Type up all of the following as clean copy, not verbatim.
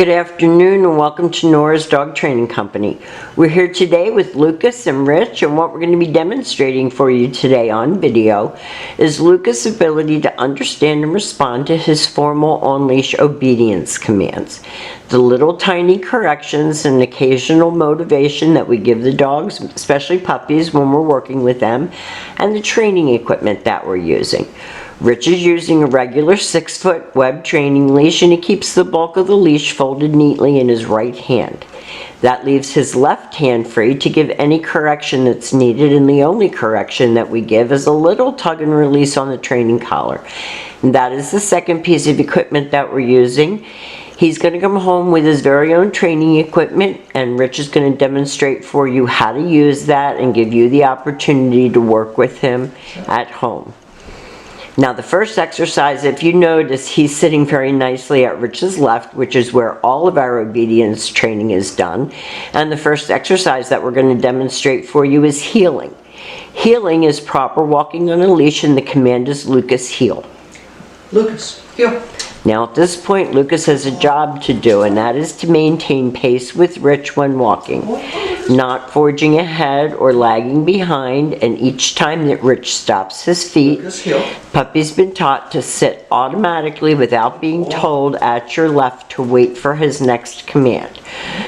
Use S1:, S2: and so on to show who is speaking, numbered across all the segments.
S1: Good afternoon and welcome to Nora's Dog Training Company. We're here today with Lucas and Rich, and what we're going to be demonstrating for you today on video is Lucas' ability to understand and respond to his formal on-leash obedience commands. The little tiny corrections and occasional motivation that we give the dogs, especially puppies when we're working with them, and the training equipment that we're using. Rich is using a regular 6-foot web training leash, and he keeps the bulk of the leash folded neatly in his right hand. That leaves his left hand free to give any correction that's needed, and the only correction that we give is a little tug and release on the training collar. And that is the second piece of equipment that we're using. He's going to come home with his very own training equipment, and Rich is going to demonstrate for you how to use that and give you the opportunity to work with him at home. Now the first exercise, if you notice, he's sitting very nicely at Rich's left, which is where all of our obedience training is done. And the first exercise that we're going to demonstrate for you is heeling. Heeling is proper walking on a leash, and the command is Lucas, heel.
S2: Lucas, heel.
S1: Now at this point, Lucas has a job to do, and that is to maintain pace with Rich when walking, not forging ahead or lagging behind. And each time that Rich stops his feet, Puppy's been taught to sit automatically without being told at your left to wait for his next command.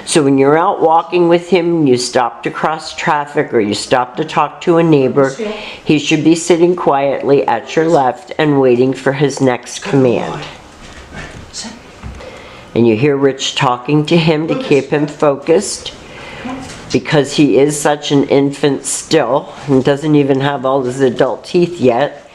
S1: So when you're out walking with him, you stop to cross traffic or you stop to talk to a neighbor, he should be sitting quietly at your left and waiting for his next command. And you hear Rich talking to him to keep him focused, because he is such an infant still and doesn't even have all his adult teeth yet.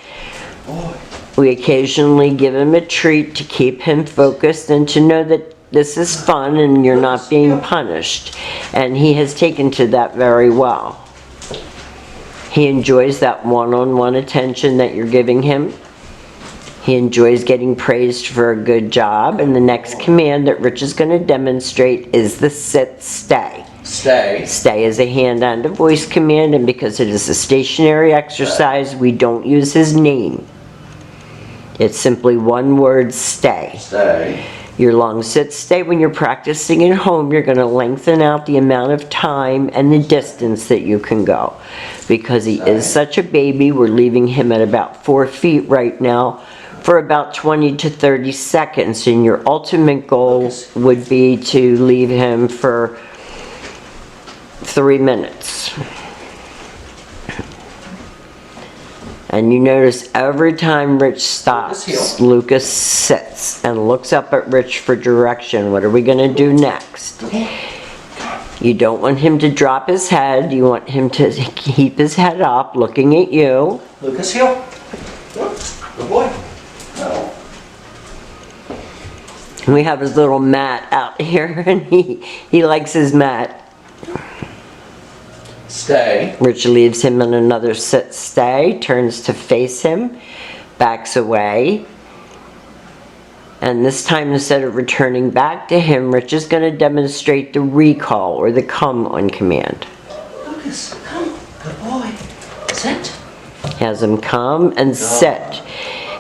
S1: We occasionally give him a treat to keep him focused and to know that this is fun and you're not being punished. And he has taken to that very well. He enjoys that one-on-one attention that you're giving him. He enjoys getting praised for a good job. And the next command that Rich is going to demonstrate is the sit, stay.
S2: Stay.
S1: Stay is a hand and a voice command, and because it is a stationary exercise, we don't use his name. It's simply one word, stay.
S2: Stay.
S1: Your long sit stay, when you're practicing at home, you're going to lengthen out the amount of time and the distance that you can go. Because he is such a baby, we're leaving him at about 4 feet right now for about 20 to 30 seconds. And your ultimate goal would be to leave him for 3 minutes. And you notice every time Rich stops, Lucas sits and looks up at Rich for direction. What are we going to do next? You don't want him to drop his head. You want him to keep his head up, looking at you.
S2: Lucas, heel. Good boy. No.
S1: We have his little mat out here, and he likes his mat.
S2: Stay.
S1: Rich leaves him in another sit stay, turns to face him, backs away. And this time, instead of returning back to him, Rich is going to demonstrate the recall or the come on command.
S2: Lucas, come. Good boy. Sit.
S1: Has him come and sit.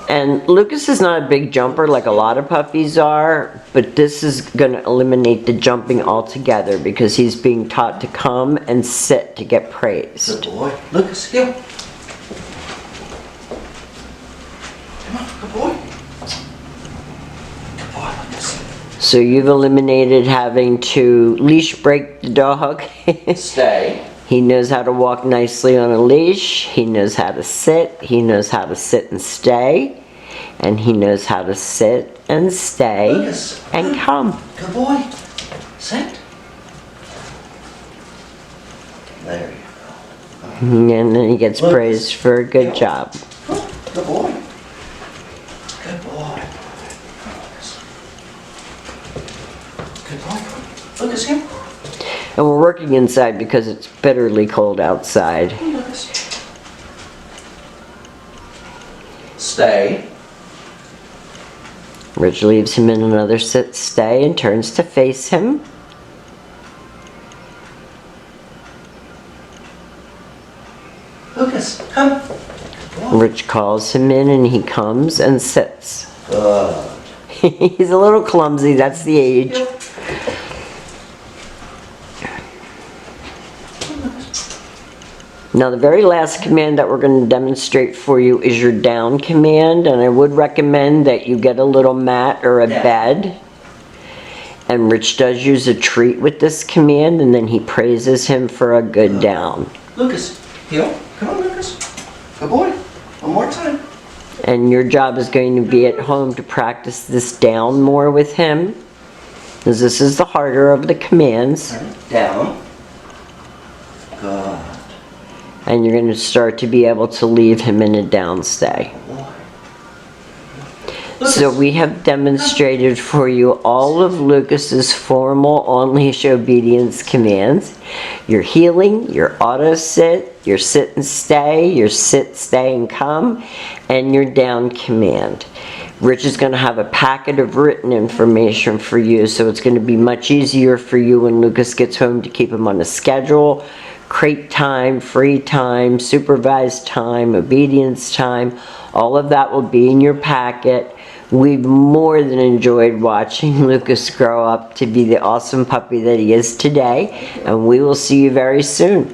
S1: And Lucas is not a big jumper like a lot of puppies are, but this is going to eliminate the jumping altogether because he's being taught to come and sit to get praised.
S2: Good boy. Lucas, heel. Come on, good boy. Good boy, Lucas.
S1: So you've eliminated having to leash break the dog.
S2: Stay.
S1: He knows how to walk nicely on a leash. He knows how to sit. He knows how to sit and stay. And he knows how to sit and stay,
S2: Lucas,
S1: and come.
S2: Good boy. Sit. There you go.
S1: And then he gets praised for a good job.
S2: Good boy. Good boy. Good boy. Lucas, here.
S1: And we're working inside because it's bitterly cold outside.
S2: Stay.
S1: Rich leaves him in another sit stay and turns to face him.
S2: Lucas, come.
S1: Rich calls him in and he comes and sits.
S2: Good.
S1: He's a little clumsy, that's the age. Now the very last command that we're going to demonstrate for you is your down command, and I would recommend that you get a little mat or a bed. And Rich does use a treat with this command, and then he praises him for a good down.
S2: Lucas, heel. Come on, Lucas. Good boy. One more time.
S1: And your job is going to be at home to practice this down more with him, because this is the harder of the commands.
S2: Down. Good.
S1: And you're going to start to be able to leave him in a down stay. So we have demonstrated for you all of Lucas's formal on-leash obedience commands. Your heeling, your auto-sit, your sit and stay, your sit, stay, and come, and your down command. Rich is going to have a packet of written information for you, so it's going to be much easier for you when Lucas gets home to keep him on a schedule. Crate time, free time, supervised time, obedience time, all of that will be in your packet. We've more than enjoyed watching Lucas grow up to be the awesome puppy that he is today, and we will see you very soon.